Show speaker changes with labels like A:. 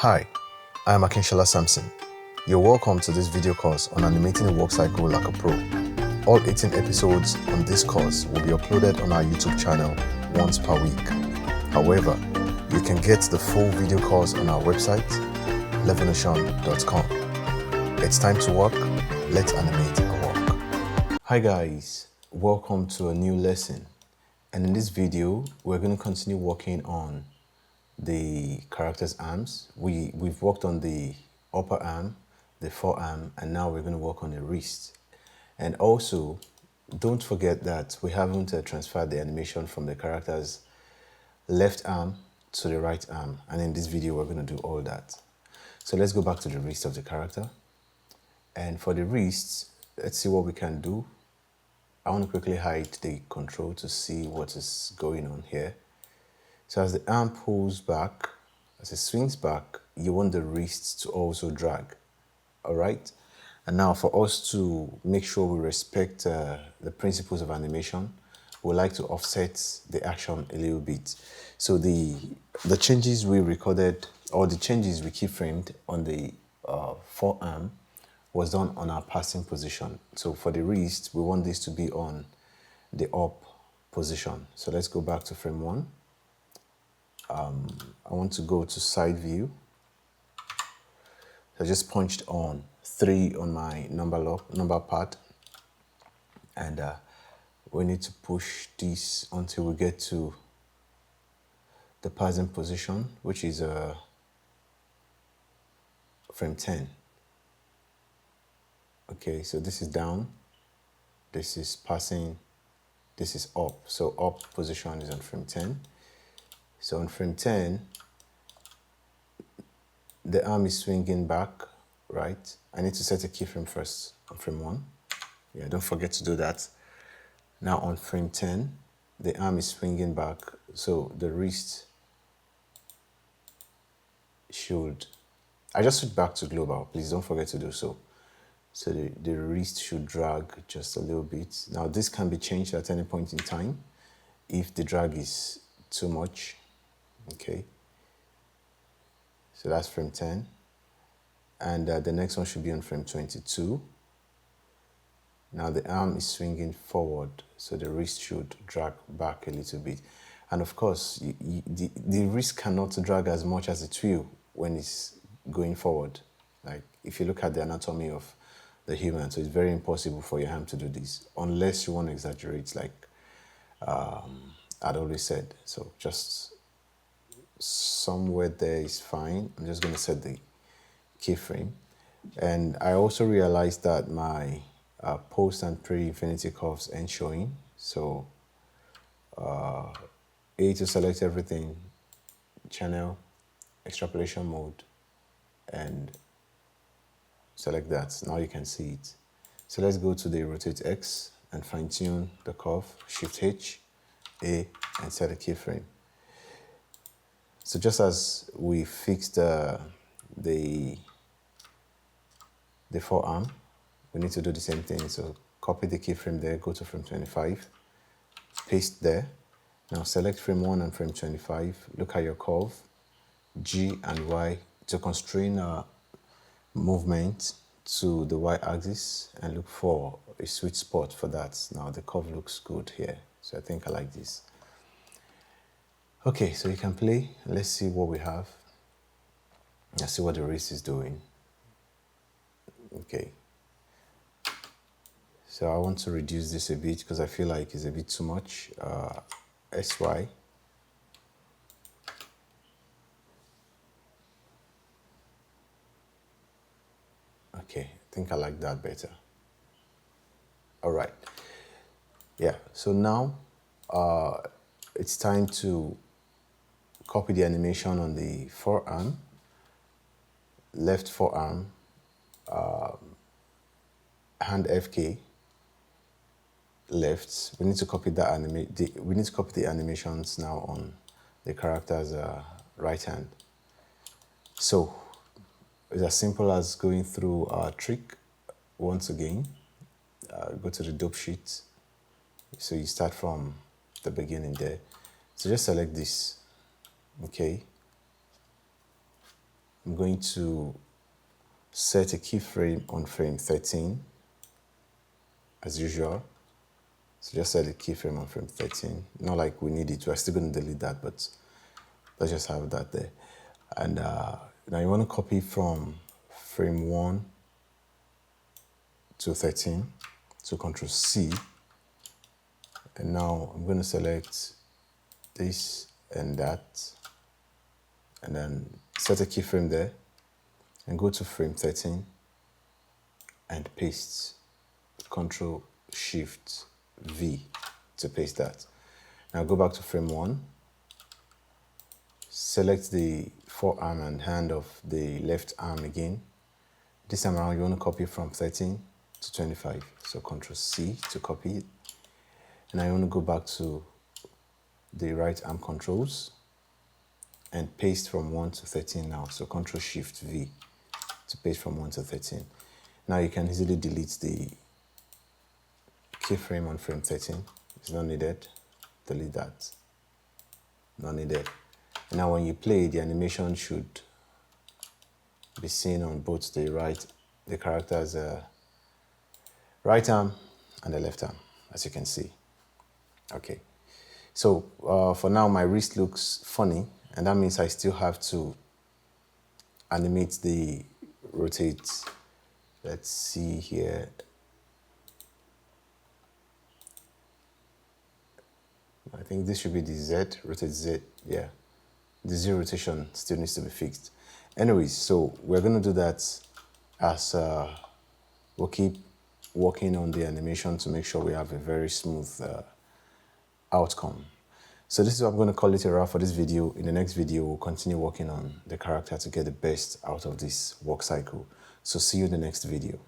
A: Hi, I am Akinshola Samson. You're welcome to this video course on animating a walk cycle like a pro. All 18 episodes on this course will be uploaded on our YouTube channel once per week. However, you can get the full video course on our website, Levonotion.com. It's time to walk. Let's animate a walk. Hi guys, welcome to a new lesson. And in this video, we're going to continue working on the character's arms. We've worked on the upper arm, the forearm, and now we're going to work on the wrist. And also, don't forget that we haven't transferred the animation from the character's left arm to the right arm. And in this video, we're going to do all that. So let's go back to the wrist of the character. And for the wrists, let's see what we can do. I want to quickly hide the control to see what is going on here. So as the arm pulls back, as it swings back, you want the wrist to also drag, all right? And now for us to make sure we respect the principles of animation, we like to offset the action a little bit. So the changes we recorded, or the changes we keyframed on the forearm was done on our passing position. So for the wrist, we want this to be on the up position. So let's go back to frame 1. I want to go to side view. I just punched on 3 on my number pad, and we need to push this until we get to the passing position, which is frame 10. Okay, so this is down, this is passing, this is up. So up position is on frame 10. So on frame 10, the arm is swinging back, right? I need to set a keyframe first on frame 1. Yeah, don't forget to do that. Now on frame 10, the arm is swinging back, so the wrist should... I just switched back to global, please don't forget to do so. So the wrist should drag just a little bit. Now this can be changed at any point in time if the drag is too much. Okay, so that's frame 10, and the next one should be on frame 22. Now the arm is swinging forward, so the wrist should drag back a little bit. And of course, the wrist cannot drag as much as it will when it's going forward. Like if you look at the anatomy of the human, so it's very impossible for your arm to do this unless you want to exaggerate, like I'd always said. So just somewhere there is fine. I'm just going to set the keyframe. And I also realized that my post and pre-infinity curves ain't showing. So A to select everything, channel, extrapolation mode, and select that. Now you can see it. So let's go to the rotate X and fine tune the curve, Shift H, A, and set a keyframe. So just as we fixed the forearm, we need to do the same thing. So copy the keyframe there, go to frame 25, paste there. Now select frame 1 and frame 25, look at your curve, G and Y, to constrain movement to the Y-axis and look for a sweet spot for that. Now the curve looks good here, so I think I like this. Okay, so you can play. Let's see what we have. Let's see what the wrist is doing. Okay. So I want to reduce this a bit because I feel like it's a bit too much. SY. Okay, I think I like that better. All right. Yeah, so now it's time to copy the animation on the forearm, left forearm, hand FK, left. We need to copy that we need to copy the animations now on the character's right hand. So it's as simple as going through our trick once again. Go to the dope sheet. So you start from the beginning there. So just select this. Okay. I'm going to set a keyframe on frame 13 as usual. So just set a keyframe on frame 13. Not like we need it. We're still going to delete that, but let's just have that there. And now you want to copy from frame 1 to 13. So Control C. And now I'm going to select this and that. And then set a keyframe there. And go to frame 13. And paste. Control Shift V to paste that. Now go back to frame 1. Select the forearm and hand of the left arm again. This time around you want to copy from 13 to 25. So Control C to copy it. And I want to go back to the right arm controls and paste from 1 to 13 now. So Control Shift V to paste from 1 to 13. Now you can easily delete the keyframe on frame 13. It's not needed. Delete that. Not needed. And now when you play, the animation should be seen on both the character's right arm and the left arm, as you can see. Okay. So for now, my wrist looks funny, and that means I still have to animate the rotate. Let's see here. I think this should be the Z, rotate Z, yeah. The Z rotation still needs to be fixed. Anyways, so we're going to do that as we'll keep working on the animation to make sure we have a very smooth outcome. So this is what I'm going to call it a wrap for this video. In the next video, we'll continue working on the character to get the best out of this walk cycle. So see you in the next video.